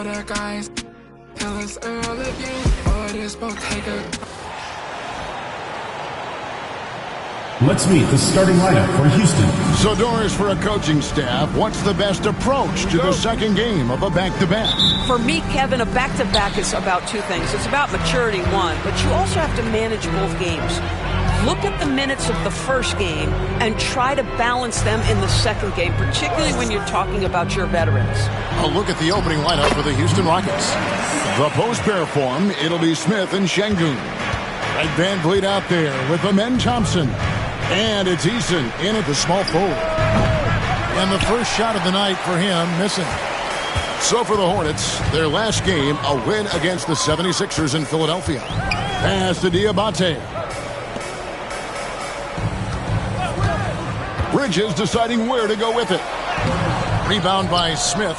all the guys tell us early again, or this boat take a. Let's meet the starting lineup for Houston. So, Doris, for a coaching staff, what's the best approach to the second game of a back-to-back? For me, Kevin, a back-to-back is about two things. It's about maturity, one, but you also have to manage both games. Look at the minutes of the first game and try to balance them in the second game, particularly when you're talking about your veterans. A look at the opening lineup for the Houston Rockets. The post-pair form, it'll be Smith and Şengün. Red Van Vliet out there with Amen Thompson. And it's Eason in at the small forward. And the first shot of the night for him missing. So for the Hornets, their last game, a win against the 76ers in Philadelphia. Pass to Diabate. Bridges deciding where to go with it. Rebound by Smith.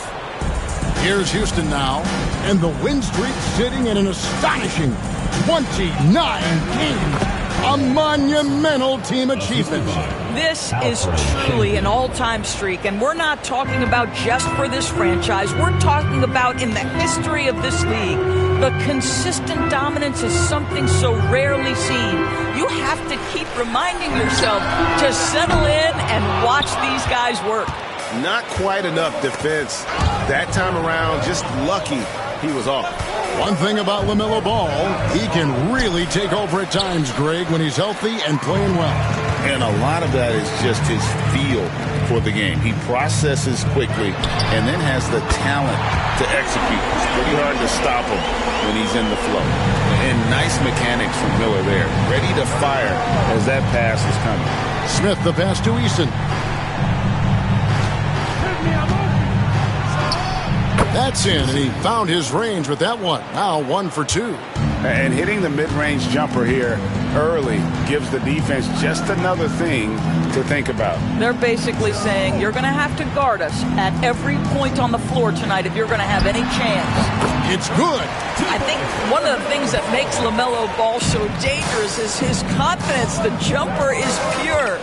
Here's Houston now. And the win streak sitting at an astonishing 29 games. A monumental team achievement. This is truly an all-time streak, and we're not talking about just for this franchise. We're talking about in the history of this league. The consistent dominance is something so rarely seen. You have to keep reminding yourself to settle in and watch these guys work. Not quite enough defense that time around. Just lucky he was off. One thing about LaMelo Ball, he can really take over at times, Greg, when he's healthy and playing well. And a lot of that is just his feel for the game. He processes quickly and then has the talent to execute. It's pretty hard to stop him when he's in the flow. And nice mechanics from Miller there. Ready to fire as that pass is coming. Smith, the pass to Eason. That's in, and he found his range with that one. Now 1 for 2. And hitting the mid-range jumper here early gives the defense just another thing to think about. They're basically saying you're going to have to guard us at every point on the floor tonight if you're going to have any chance. It's good. I think one of the things that makes LaMelo Ball so dangerous is his confidence. The jumper is pure.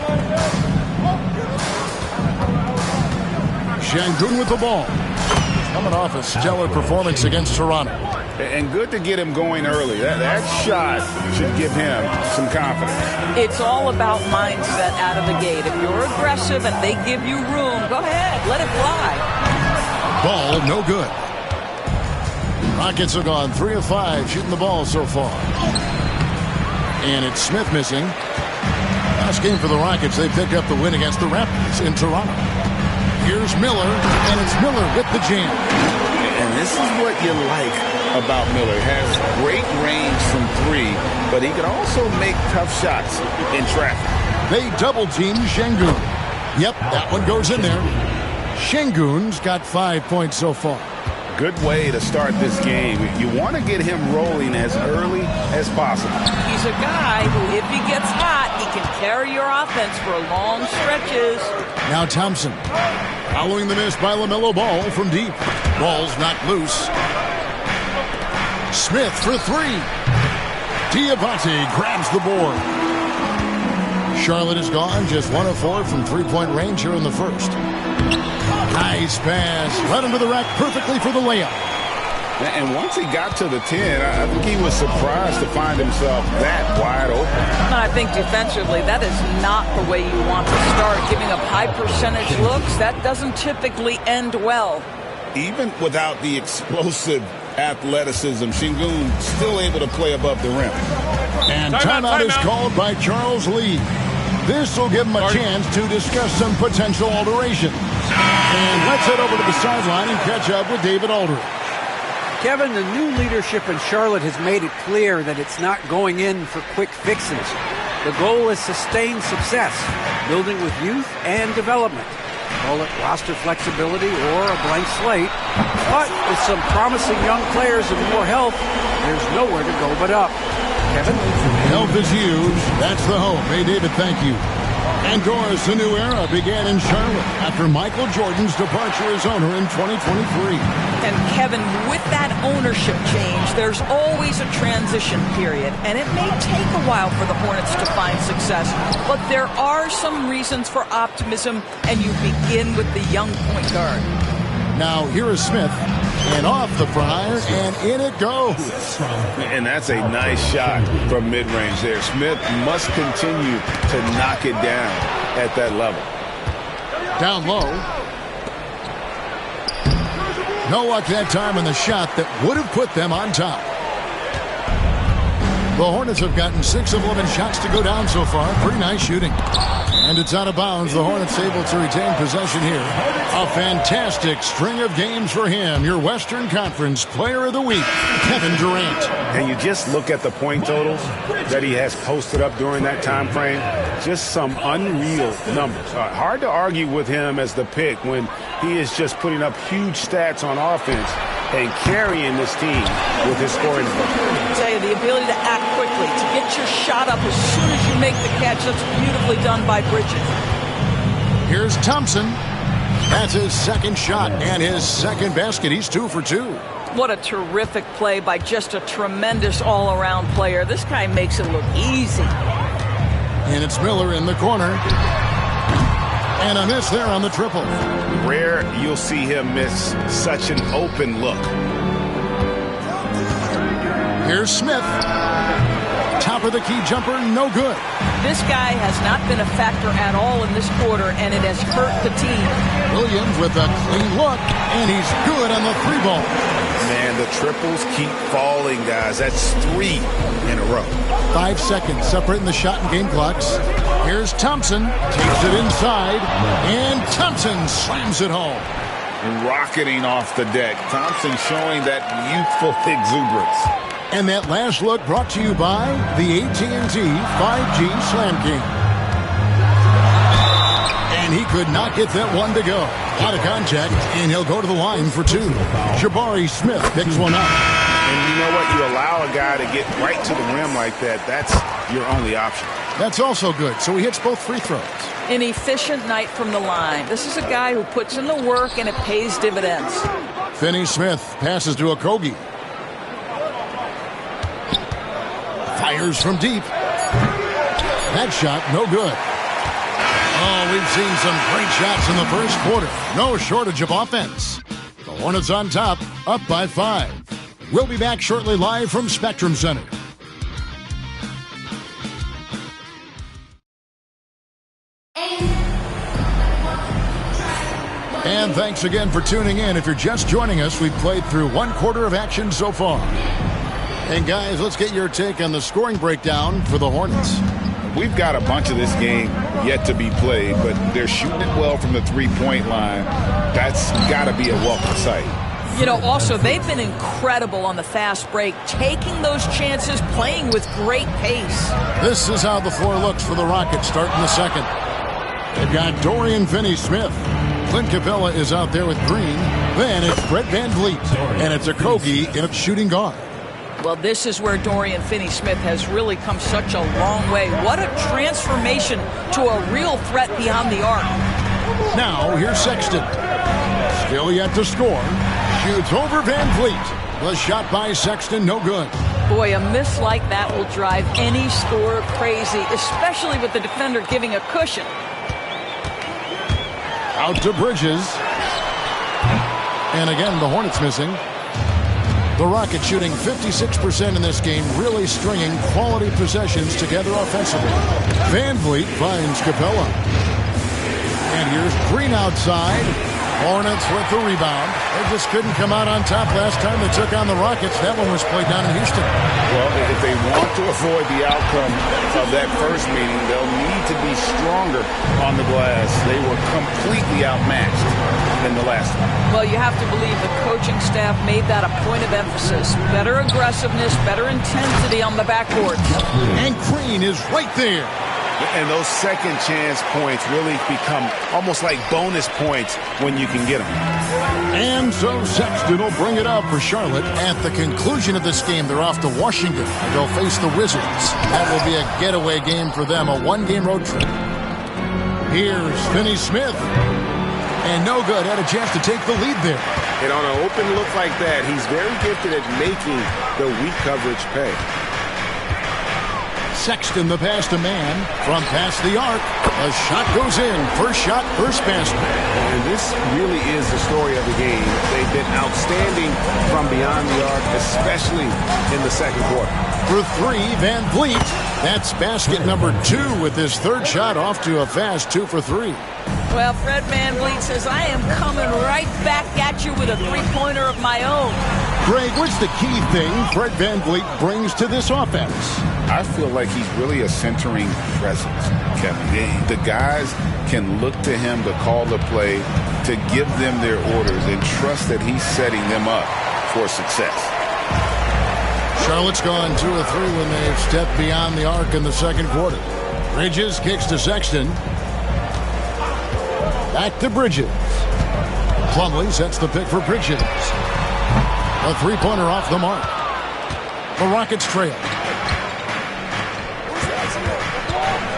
Şengün with the ball. Coming off a stellar performance against Toronto. And good to get him going early. That shot should give him some confidence. It's all about mindset out of the gate. If you're aggressive and they give you room, go ahead, let it fly. Ball, no good. Rockets have gone 3 of 5 shooting the ball so far. And it's Smith missing. Last game for the Rockets, they picked up the win against the Raptors in Toronto. Here's Miller, and it's Miller with the jam. And this is what you like about Miller. He has great range from 3, but he can also make tough shots in traffic. They double-team Şengün. Yep, that one goes in there. Şengün's got 5 points so far. Good way to start this game. You want to get him rolling as early as possible. He's a guy who, if he gets hot, he can carry your offense for long stretches. Now Thompson. Following the miss by LaMelo Ball from deep. Ball's not loose. Smith for 3. Diabate grabs the board. Charlotte is gone. Just 1 of 4 from three-point range here in the first. Nice pass. Right under the rack perfectly for the layup. And once he got to the 10, I think he was surprised to find himself that wide open. And I think defensively, that is not the way you want to start. Giving up high percentage looks, that doesn't typically end well. Even without the explosive athleticism, Şengün still able to play above the rim. And timeout is called by Charles Lee. This will give him a chance to discuss some potential alterations. And let's head over to the sideline and catch up with David Aldridge. Kevin, the new leadership in Charlotte has made it clear that it's not going in for quick fixes. The goal is sustained success, building with youth and development. Call it roster flexibility or a blank slate. But with some promising young players and more health, there's nowhere to go but up. Kevin? Health is huge. That's the hope. Hey, David, thank you. And Doris, a new era began in Charlotte after Michael Jordan's departure as owner in 2023. And Kevin, with that ownership change, there's always a transition period, and it may take a while for the Hornets to find success, but there are some reasons for optimism, and you begin with the young point guard. Now, here is Smith. And off the prior, and in it goes. And that's a nice shot from mid-range there. Smith must continue to knock it down at that level. Down low. No luck that time in the shot that would have put them on top. The Hornets have gotten 6 of 11 shots to go down so far. Pretty nice shooting. And it's out of bounds. The Hornets able to retain possession here. A fantastic string of games for him. Your Western Conference Player of the Week, Kevin Durant. And you just look at the point totals that he has posted up during that time frame. Just some unreal numbers. Hard to argue with him as the pick when he is just putting up huge stats on offense and carrying this team with his scoring ability. I tell you, the ability to act quickly, to get your shot up as soon as you make the catch, that's beautifully done by Bridges. Here's Thompson. That's his second shot and his second basket. He's 2 for 2. What a terrific play by just a tremendous all-around player. This guy makes it look easy. And it's Miller in the corner. And a miss there on the triple. Rare you'll see him miss such an open look. Here's Smith. Top of the key jumper, no good. This guy has not been a factor at all in this quarter, and it has hurt the team. Williams with a clean look, and he's good on the 3-ball. Man, the triples keep falling, guys. That's 3 in a row. 5 seconds separating the shot and game clocks. Here's Thompson. Takes it inside, and Thompson slams it home. Rocketing off the deck. Thompson showing that youthful exuberance. And that last look brought to you by the AT&T 5G Slam King. And he could not get that one to go. Out of contact, and he'll go to the line for 2. Jabari Smith picks one up. And you know what? You allow a guy to get right to the rim like that, that's your only option. That's also good. So he hits both free throws. An efficient night from the line. This is a guy who puts in the work, and it pays dividends. Finney Smith passes to Okogie. Fires from deep. That shot, no good. Oh, we've seen some great shots in the first quarter. No shortage of offense. The Hornets on top, up by 5. We'll be back shortly live from Spectrum Center. And thanks again for tuning in. If you're just joining us, we've played through 1 quarter of action so far. And guys, let's get your take on the scoring breakdown for the Hornets. We've got a bunch of this game yet to be played, but they're shooting it well from the 3-point line. That's got to be a welcome sight. You know, also, they've been incredible on the fast break, taking those chances, playing with great pace. This is how the floor looks for the Rockets starting the second. They've got Dorian Finney-Smith. Clint Capella is out there with Green. Then it's Brett VanVleet. And it's Okogie in a shooting guard. Well, this is where Dorian Finney-Smith has really come such a long way. What a transformation to a real threat beyond the arc. Now, here's Sexton. Still yet to score. Shoots over VanVleet. The shot by Sexton, no good. Boy, a miss like that will drive any scorer crazy, especially with the defender giving a cushion. Out to Bridges. And again, the Hornets missing. The Rockets shooting 56% in this game, really stringing quality possessions together offensively. VanVleet finds Capella. And here's Green outside. Hornets with the rebound. They just couldn't come out on top last time they took on the Rockets. That one was played down in Houston. Well, if they want to avoid the outcome of that first meeting, they'll need to be stronger on the glass. They were completely outmatched in the last one. Well, you have to believe the coaching staff made that a point of emphasis. Better aggressiveness, better intensity on the backboard. And Green is right there. And those second chance points really become almost like bonus points when you can get them. And so Sexton will bring it up for Charlotte. At the conclusion of this game, they're off to Washington. They'll face the Wizards. That will be a getaway game for them, a 1-game road trip. Here's Finney-Smith. And no good. Had a chance to take the lead there. And on an open look like that, he's very gifted at making the weak coverage pay. Sexton the pass to man from past the arc. A shot goes in. First shot, first basket. And this really is the story of the game. They've been outstanding from beyond the arc, especially in the second quarter. For three, Van Vliet. That's basket number 2 with his third shot off to a fast 2 for 3. Well, Fred VanVleet says, I am coming right back at you with a three-pointer of my own. Greg, what's the key thing Fred VanVleet brings to this offense? I feel like he's really a centering presence, Kevin. The guys can look to him to call the play, to give them their orders, and trust that he's setting them up for success. Charlotte's gone 2 of 3 when they've stepped beyond the arc in the second quarter. Bridges kicks to Sexton. Back to Bridges. Plumlee sets the pick for Bridges. A three-pointer off the mark. The Rockets trail.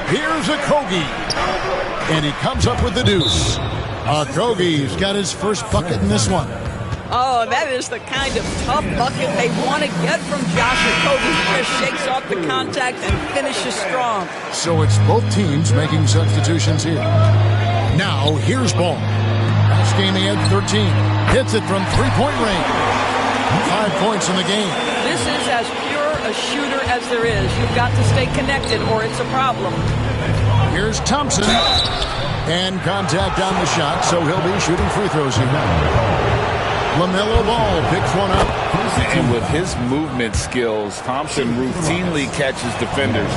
Here's Okogie. And he comes up with the deuce. Okogie's got his first bucket in this one. Oh, that is the kind of tough bucket they want to get from Josh Okogie. He just shakes off the contact and finishes strong. So it's both teams making substitutions here. Now, here's Ball. Last game he had 13. Hits it from three-point range. 5 points in the game. This is as pure a shooter as there is. You've got to stay connected or it's a problem. Here's Thompson. And contact on the shot, so he'll be shooting free throws here. LaMelo Ball picks one up. And with his movement skills, Thompson routinely catches defenders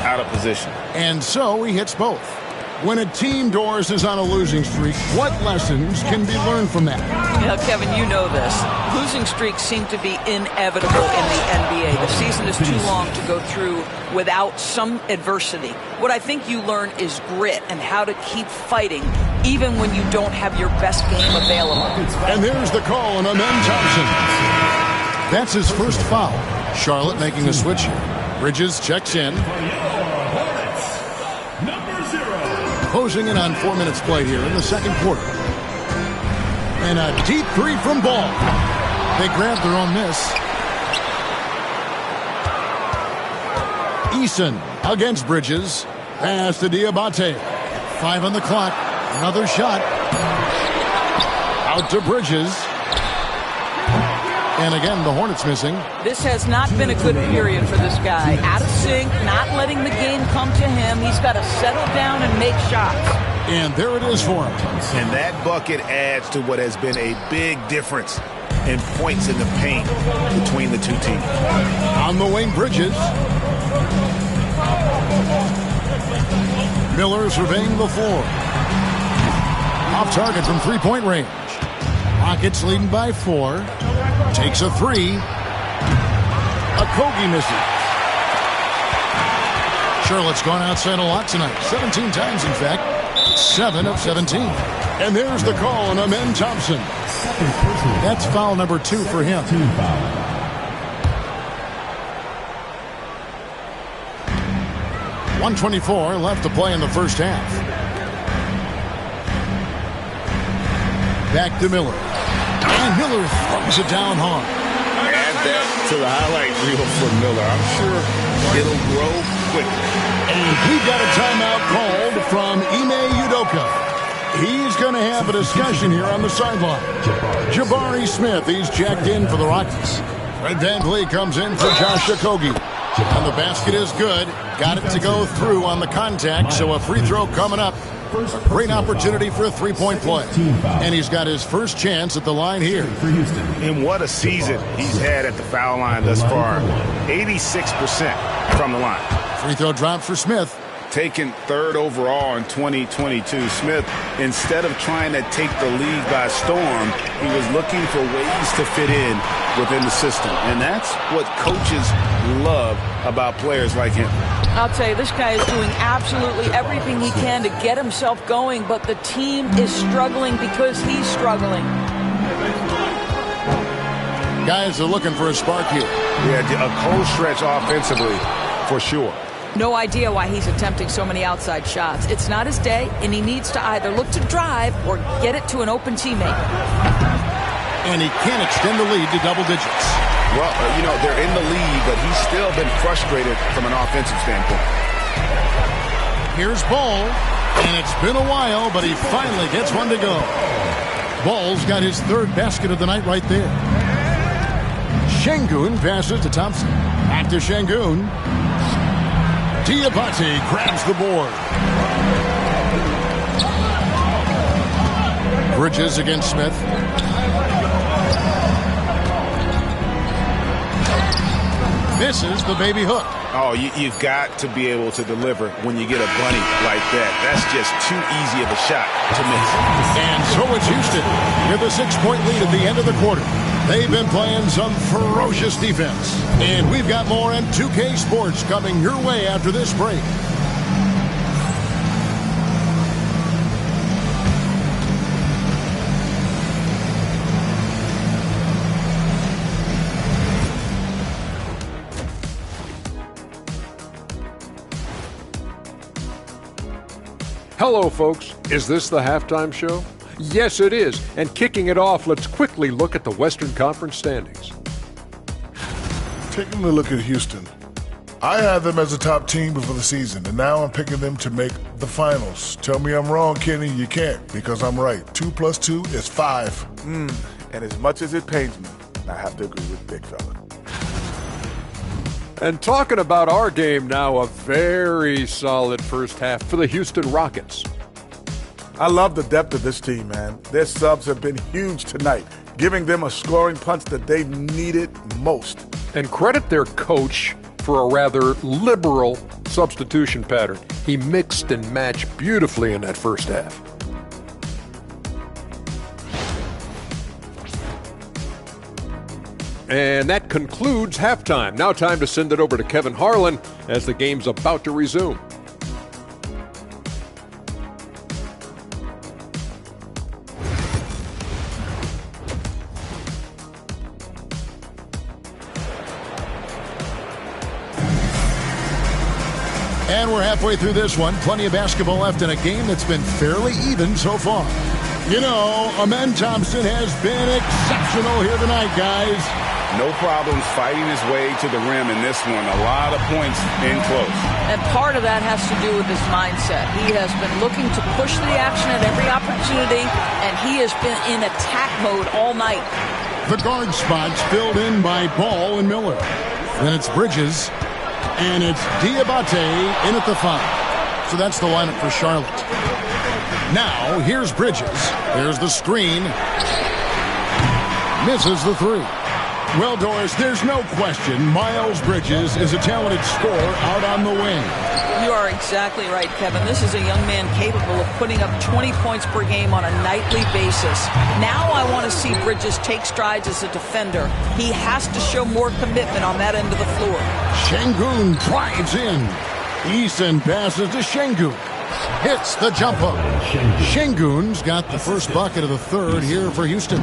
out of position. And so he hits both. When a team, Doris, is on a losing streak, what lessons can be learned from that? Yeah, Kevin, you know this. Losing streaks seem to be inevitable in the NBA. The season is too long to go through without some adversity. What I think you learn is grit and how to keep fighting even when you don't have your best game available. And there's the call on Amen Thompson. That's his first foul. Charlotte making a switch here. Bridges checks in. Closing in on 4 minutes played here in the second quarter. And a deep three from Ball. They grabbed their own miss. Eason against Bridges. Pass to Diabate. 5 on the clock. Another shot. Out to Bridges. And again, the Hornets missing. This has not been a good period for this guy. Out of sync, not letting the game come to him. He's got to settle down and make shots. And there it is for him. And that bucket adds to what has been a big difference in points in the paint between the two teams. On the wing, Bridges. Miller surveying the floor. Off target from three-point range. Rockets leading by 4. Takes a 3. Okogie misses. Charlotte's gone outside a lot tonight. 17 times, in fact. 7 of 17. And there's the call on Amen Thompson. That's foul number 2 for him. 1:24 left to play in the first half. Back to Miller. And Miller throws it down hard. Add that to the highlight reel for Miller. I'm sure it'll grow quickly. And we got a timeout called from Ime Udoka. He's going to have a discussion here on the sideline. Jabari Smith, he's checked in for the Rockets. Fred VanVleet comes in for Josh Okogie. And the basket is good. Got it to go through on the contact, so a free throw coming up. A great opportunity for a three-point play. And he's got his first chance at the line here. And what a season he's had at the foul line thus far. 86% from the line. Free throw drop for Smith. Taken 3rd overall in 2022, Smith, instead of trying to take the league by storm, he was looking for ways to fit in within the system. And that's what coaches love about players like him. I'll tell you, this guy is doing absolutely everything he can to get himself going, but the team is struggling because he's struggling. Guys are looking for a spark here. Yeah, a cold stretch offensively for sure. No idea why he's attempting so many outside shots. It's not his day, and he needs to either look to drive or get it to an open teammate. And he can't extend the lead to double digits. Well, they're in the lead, but he's still been frustrated from an offensive standpoint. Here's Ball, and it's been a while, but he finally gets one to go. Ball's got his third basket of the night right there. Şengün passes to Thompson. Back to Şengün. Diabate grabs the board. Bridges against Smith. Misses the baby hook. Oh, you've got to be able to deliver when you get a bunny like that. That's just too easy of a shot to miss. And so it's Houston with a 6-point lead at the end of the quarter. They've been playing some ferocious defense. And we've got more on 2K Sports coming your way after this break. Hello, folks. Is this the halftime show? Yes, it is. And kicking it off, let's quickly look at the Western Conference standings. Taking a look at Houston. I had them as a top team before the season, and now I'm picking them to make the finals. Tell me I'm wrong, Kenny. You can't, because I'm right. 2 + 2 is 5. And as much as it pains me, I have to agree with Big Fella. And talking about our game now, a very solid first half for the Houston Rockets. I love the depth of this team, man. Their subs have been huge tonight, giving them a scoring punch that they needed most. And credit their coach for a rather liberal substitution pattern. He mixed and matched beautifully in that first half. And that concludes halftime. Now time to send it over to Kevin Harlan as the game's about to resume. And we're halfway through this one. Plenty of basketball left in a game that's been fairly even so far. Amen Thompson has been exceptional here tonight, guys. No problems fighting his way to the rim in this one. A lot of points in close. And part of that has to do with his mindset. He has been looking to push the action at every opportunity, and he has been in attack mode all night. The guard spots filled in by Ball and Miller. Then it's Bridges, and it's Diabate in at the 5. So that's the lineup for Charlotte. Now, here's Bridges. There's the screen. Misses the 3. Well, Doris, there's no question Miles Bridges is a talented scorer out on the wing. You are exactly right, Kevin. This is a young man capable of putting up 20 points per game on a nightly basis. Now I want to see Bridges take strides as a defender. He has to show more commitment on that end of the floor. Şengün drives in. Eason passes to Şengün. Hits the jumper. Şengün's got the first bucket of the third here for Houston.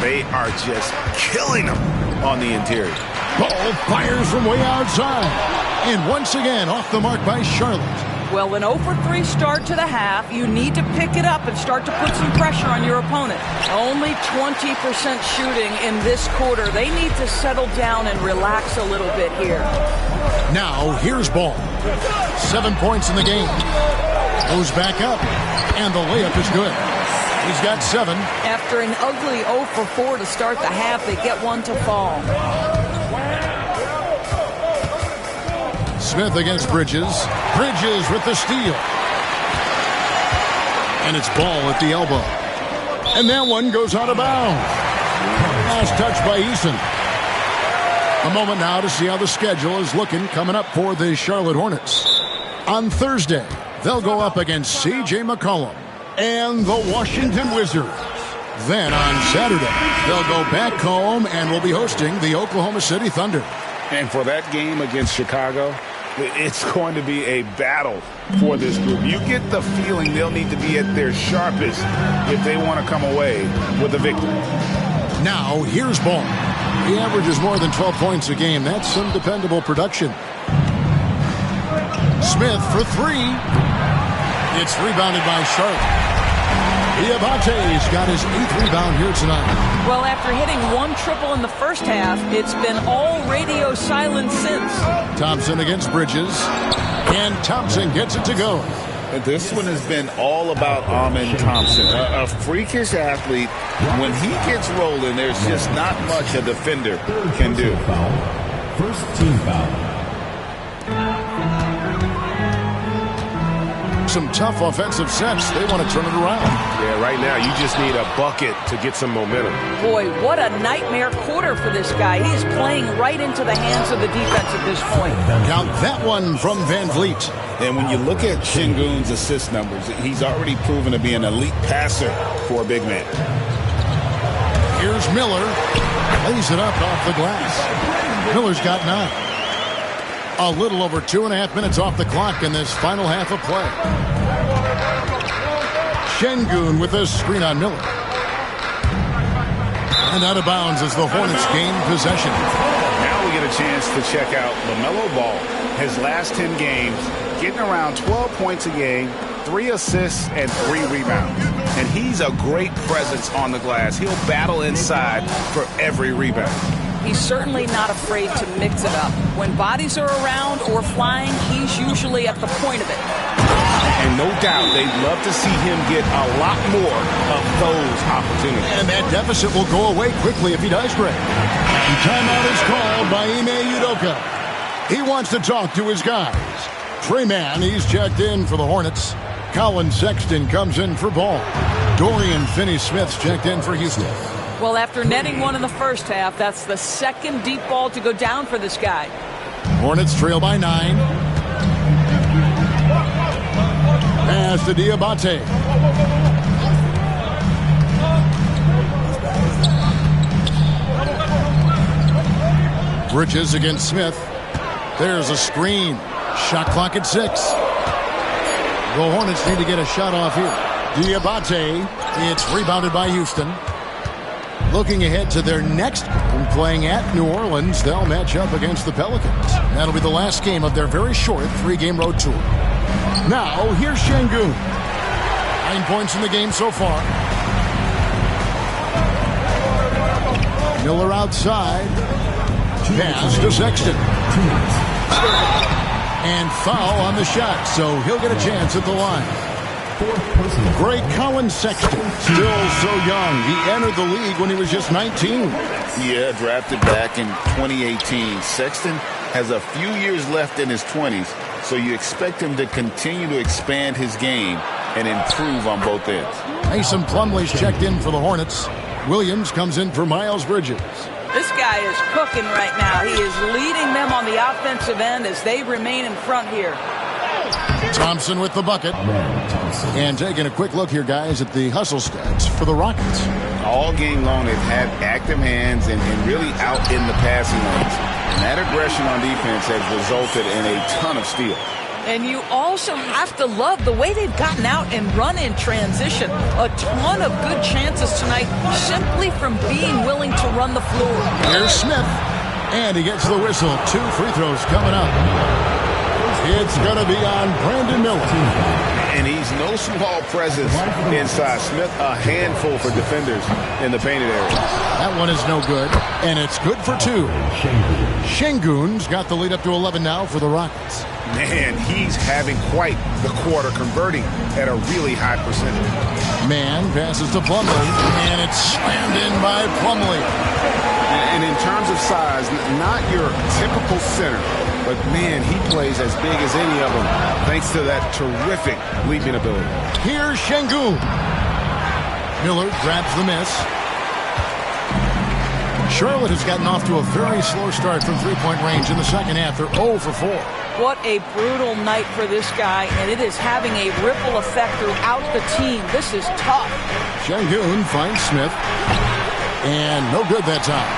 They are just killing them on the interior. Ball fires from way outside. And once again, off the mark by Charlotte. Well, an 0-for-3 start to the half. You need to pick it up and start to put some pressure on your opponent. Only 20% shooting in this quarter. They need to settle down and relax a little bit here. Now, here's Ball. 7 points in the game. Goes back up, and the layup is good. He's got 7. After an ugly 0-for-4 to start the half, they get one to fall. Smith against Bridges. Bridges with the steal. And it's Ball at the elbow. And that one goes out of bounds. Last touch by Eason. A moment now to see how the schedule is looking coming up for the Charlotte Hornets. On Thursday, they'll go up against C.J. McCollum and the Washington Wizards. Then on Saturday, they'll go back home and will be hosting the Oklahoma City Thunder. And for that game against Chicago, it's going to be a battle for this group. You get the feeling they'll need to be at their sharpest if they want to come away with a victory. Now, here's Ball. He averages more than 12 points a game. That's some dependable production. Smith for 3. It's rebounded by Charlotte. Diabate's got his 8th rebound here tonight. Well, after hitting 1 triple in the first half, it's been all radio silence since. Thompson against Bridges, and Thompson gets it to go. This one has been all about Amen Thompson, a freakish athlete. When he gets rolling, there's just not much a defender can do. First team foul. Some tough offensive sets. They want to turn it around. Yeah, right now you just need a bucket to get some momentum. Boy, what a nightmare quarter for this guy. He is playing right into the hands of the defense at this point. Count that one from Van Vliet. And when you look at Şengün's assist numbers, he's already proven to be an elite passer for a big man. Here's Miller. Lays it up off the glass. Miller's got 9. A little over 2.5 minutes off the clock in this final half of play. Şengün with a screen on Miller. And out of bounds as the Hornets gain possession. Now we get a chance to check out LaMelo Ball. His last 10 games, getting around 12 points a game, 3 assists, and 3 rebounds. And he's a great presence on the glass. He'll battle inside for every rebound. He's certainly not afraid to mix it up. When bodies are around or flying, he's usually at the point of it. And no doubt they'd love to see him get a lot more of those opportunities. And that deficit will go away quickly if he does great. Timeout is called by Ime Udoka. He wants to talk to his guys. Trey Mann, he's checked in for the Hornets. Colin Sexton comes in for Ball. Dorian Finney-Smith's checked in for Houston. Well, after netting 1 in the first half, that's the second deep ball to go down for this guy. Hornets trail by 9. Pass to Diabate. Bridges against Smith. There's a screen. Shot clock at 6. The Hornets need to get a shot off here. Diabate. It's rebounded by Houston. Looking ahead to their next game, playing at New Orleans, they'll match up against the Pelicans. That'll be the last game of their very short 3-game road tour. Now, here's Şengün. 9 points in the game so far. Miller outside. Pass to Sexton. And foul on the shot, so he'll get a chance at the line. Great Colin Sexton, still so young. He entered the league when he was just 19. Yeah, drafted back in 2018. Sexton has a few years left in his 20s, so you expect him to continue to expand his game and improve on both ends. Mason Plumlee's checked in for the Hornets. Williams comes in for Miles Bridges. This guy is cooking right now. He is leading them on the offensive end as they remain in front here. Thompson with the bucket. And taking a quick look here, guys, at the hustle stats for the Rockets. All game long, they've had active hands and really out in the passing lanes. And that aggression on defense has resulted in a ton of steals. And you also have to love the way they've gotten out and run in transition. A ton of good chances tonight simply from being willing to run the floor. Here's Smith. And he gets the whistle. 2 free throws coming up. It's going to be on Brandon Miller. And he's no small presence inside. Smith, a handful for defenders in the painted area. That one is no good, and it's good for 2. Şengün's got the lead up to 11 now for the Rockets. Man, he's having quite the quarter, converting at a really high percentage. Mann passes to Plumlee, and it's slammed in by Plumlee. And in terms of size, not your typical center, but man, he plays as big as any of them, thanks to that terrific leaping ability. Here's Şengün. Miller grabs the miss. Charlotte has gotten off to a very slow start from three-point range in the second half. They're 0 for 4. What a brutal night for this guy, and it is having a ripple effect throughout the team. This is tough. Şengün finds Smith, and no good that time.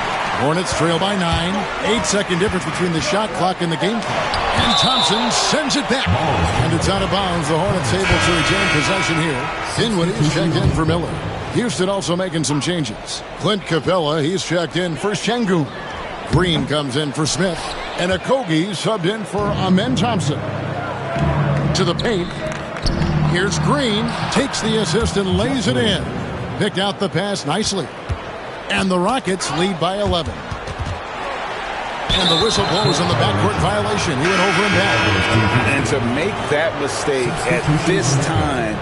Hornets trail by 9. 8-second difference between the shot clock and the game clock. And Thompson sends it back. And it's out of bounds. The Hornets able to retain possession here. Dinwiddie's checked in for Miller. Houston also making some changes. Clint Capella, he's checked in for Şengün. Green comes in for Smith. And Okogie subbed in for Amen Thompson. To the paint. Here's Green, takes the assist and lays it in. Picked out the pass nicely. And the Rockets lead by 11. And the whistle blows on the backcourt violation. He went over and back. And to make that mistake at this time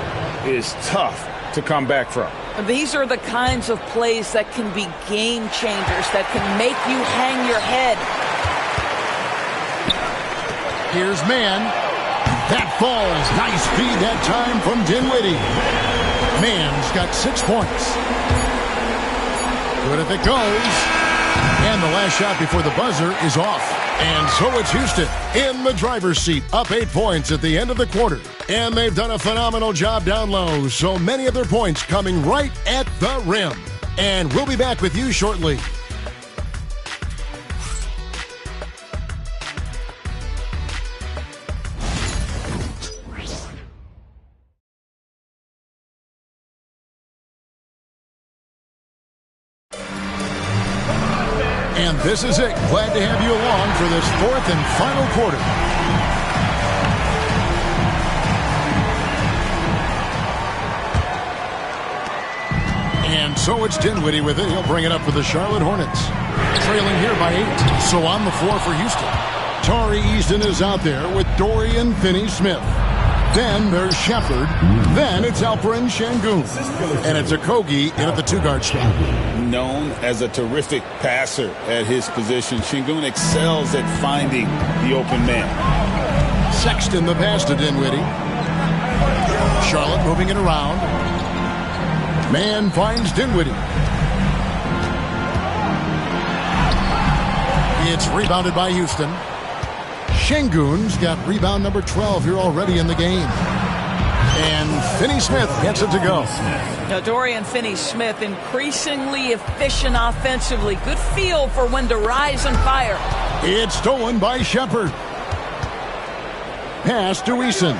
is tough to come back from. These are the kinds of plays that can be game changers, that can make you hang your head. Here's Mann. That falls. Nice feed that time from Dinwiddie. Mann's got 6 points. Good if it goes. And the last shot before the buzzer is off. And so it's Houston in the driver's seat, up 8 points at the end of the quarter. And they've done a phenomenal job down low, so many of their points coming right at the rim. And we'll be back with you shortly. And this is it. Glad to have you along for this 4th and final quarter. And so it's Dinwiddie with it. He'll bring it up for the Charlotte Hornets. Trailing here by 8. So on the floor for Houston. Tari Eason is out there with Dorian Finney-Smith. Then there's Shepherd. Then it's Alperen Sengun. And it's Okogie in at the 2-guard spot. Known as a terrific passer at his position, Sengun excels at finding the open man. Sexton the pass to Dinwiddie. Charlotte moving it around. Mann finds Dinwiddie. It's rebounded by Houston. Sengun's got rebound number 12 here already in the game. And Finney-Smith gets it to go. Now, Dorian Finney-Smith increasingly efficient offensively. Good feel for when to rise and fire. It's stolen by Shepherd. Pass to Eason.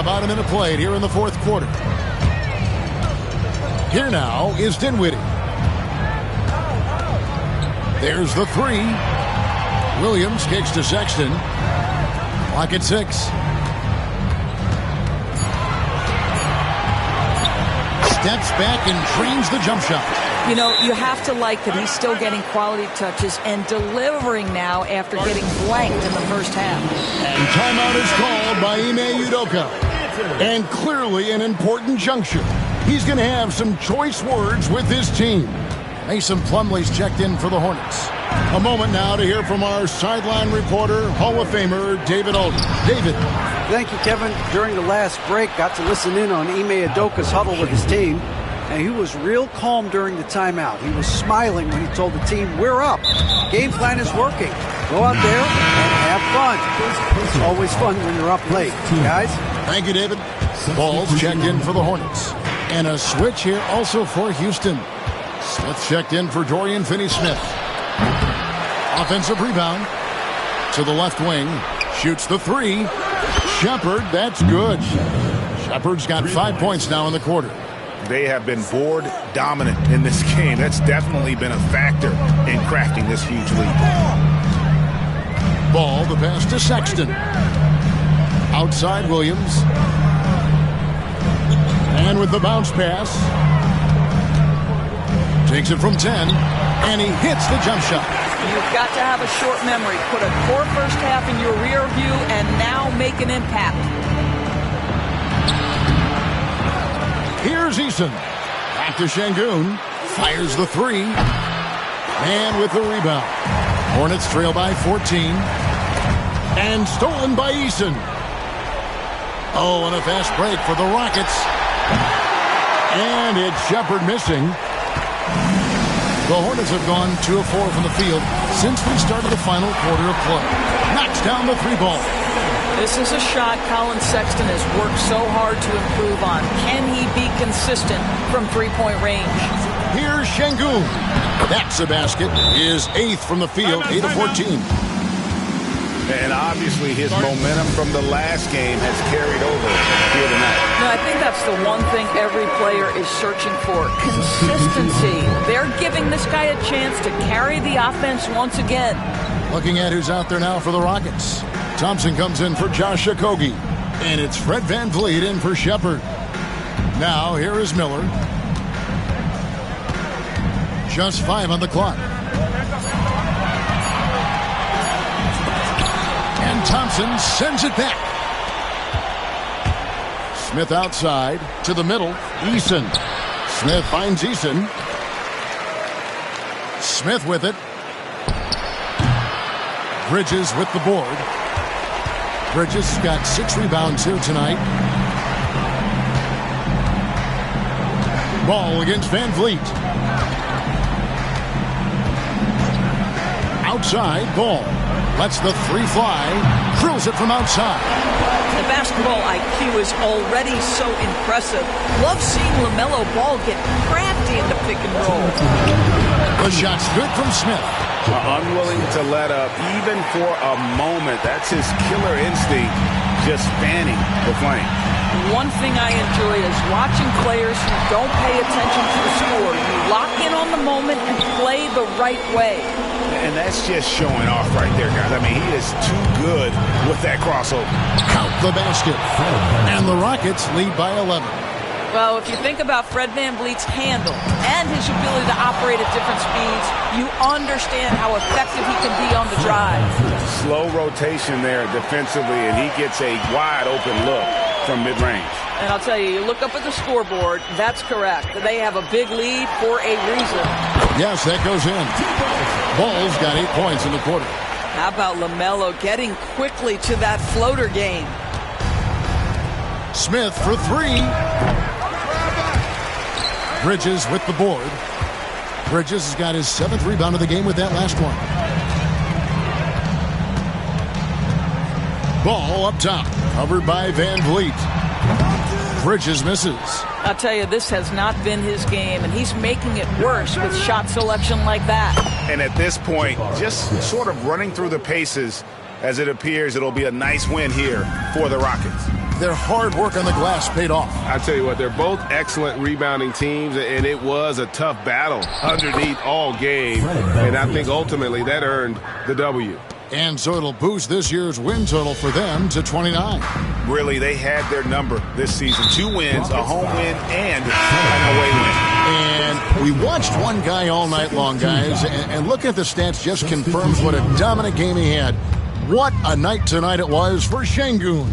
About a minute played here in the 4th quarter. Here now is Dinwiddie. There's the 3. Williams kicks to Sexton. Clock at 6. Steps back and trains the jump shot. You know, you have to like that he's still getting quality touches and delivering now after getting blanked in the first half. And timeout is called by Ime Udoka. And clearly an important juncture. He's going to have some choice words with his team. Mason Plumlee's checked in for the Hornets. A moment now to hear from our sideline reporter, Hall of Famer David Alden. David. Thank you, Kevin. During the last break, got to listen in on Ime Udoka's huddle with his team. And he was real calm during the timeout. He was smiling when he told the team, we're up. Game plan is working. Go out there and have fun. It's always fun when you're up late. Guys? Thank you, David. Ball's checked in for the Hornets. And a switch here also for Houston. Smith checked in for Dorian Finney-Smith. Offensive rebound to the left wing. Shoots the 3. Shepherd, that's good. Shepherd's got 5 points now in the quarter. They have been board dominant in this game. That's definitely been a factor in crafting this huge lead. Ball, the pass to Sexton. Outside Williams. And with the bounce pass. Takes it from 10. And he hits the jump shot. You've got to have a short memory. Put a poor first half in your rear view and now make an impact. Here's Eason. Back to Sengun. Fires the 3. And with the rebound. Hornets trail by 14. And stolen by Eason. Oh, and a fast break for the Rockets. And it's Shepherd missing. The Hornets have gone 2 of 4 from the field since we started the final quarter of play. Knocks down the 3 ball. This is a shot Colin Sexton has worked so hard to improve on. Can he be consistent from 3-point range? Here's Sengun. That's a basket. His 8th from the field, 8 of 14. And obviously his momentum from the last game has carried over here tonight. No, I think that's the one thing every player is searching for. Consistency. They're giving this guy a chance to carry the offense once again. Looking at who's out there now for the Rockets. Thompson comes in for Josh Okogie. And it's Fred VanVleet in for Shepard. Now, here is Miller. Just 5 on the clock. And Thompson sends it back. Smith outside to the middle. Eason. Smith finds Eason. Smith with it. Bridges with the board. Bridges has got 6 rebounds here tonight. Ball against VanVleet. Outside, Ball. Lets the 3 fly. Drills it from outside. The basketball IQ is already so impressive. Love seeing LaMelo Ball get crafty in the pick and roll. The shot's good from Smith. Unwilling to let up even for a moment. That's his killer instinct, just fanning the flame. One thing I enjoy is watching players who don't pay attention to the score. You lock in on the moment and play the right way. And that's just showing off right there, guys. I mean, he is too good with that crossover. Count the basket. And the Rockets lead by 11. Well, if you think about Fred VanVleet's handle and his ability to operate at different speeds, you understand how effective he can be on the drive. Slow rotation there defensively, and he gets a wide open look from mid-range. And I'll tell you, you look up at the scoreboard, that's correct. They have a big lead for a reason. Yes, that goes in. Ball's got 8 points in the quarter. How about LaMelo getting quickly to that floater game? Smith for 3. Bridges with the board. Bridges has got his 7th rebound of the game with that last one. Ball up top. Covered by VanVleet. Bridges misses. I'll tell you, this has not been his game, and he's making it worse with shot selection like that. And at this point, just sort of running through the paces, as it appears it'll be a nice win here for the Rockets. Their hard work on the glass paid off. I tell you what, they're both excellent rebounding teams, and it was a tough battle underneath all game. And I think ultimately that earned the W. And so it'll boost this year's win total for them to 29. Really, they had their number this season. 2 wins, a home win, and an away win. And we watched one guy all night long, guys, and looking at the stats just confirms what a dominant game he had. What a night tonight it was for Şengün.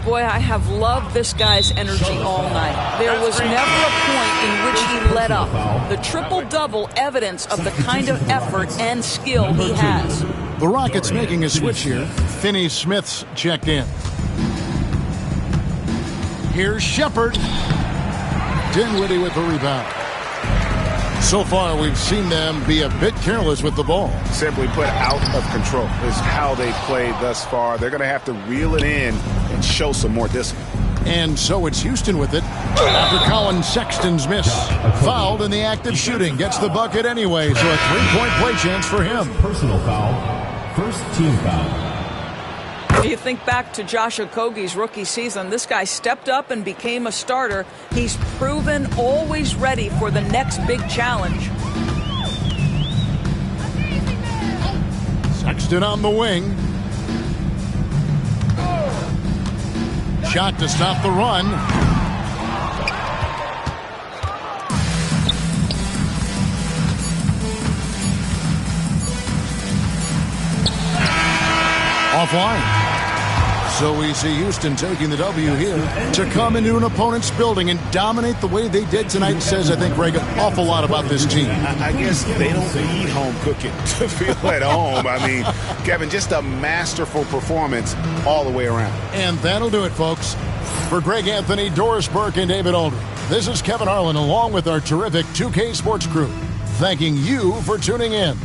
Boy, I have loved this guy's energy all night. There was never a point in which he let up. The triple-double evidence of the kind of effort and skill he has. The Rockets making a switch here. Finney Smith's checked in. Here's Shepard. Dinwiddie with the rebound. So far, we've seen them be a bit careless with the ball. Simply put, out of control is how they played thus far. They're going to have to reel it in and show some more discipline. And so it's Houston with it. After Colin Sexton's miss. Fouled in the act of shooting. Gets the bucket anyway, so a 3-point play chance for him. Personal foul. First team foul. You think back to Josh Okogie's rookie season, this guy stepped up and became a starter. He's proven always ready for the next big challenge. Sexton on the wing. Shot to stop the run. Offline. So we see Houston taking the W here to come into an opponent's building and dominate the way they did tonight. Says, I think, Greg, an awful lot about this team. I guess they don't need home cooking to feel at home. I mean, Kevin, just a masterful performance all the way around. And that'll do it, folks. For Greg Anthony, Doris Burke, and David Aldridge, this is Kevin Harlan along with our terrific 2K Sports crew, thanking you for tuning in.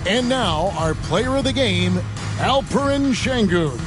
And now, our player of the game, Alperen Şengün.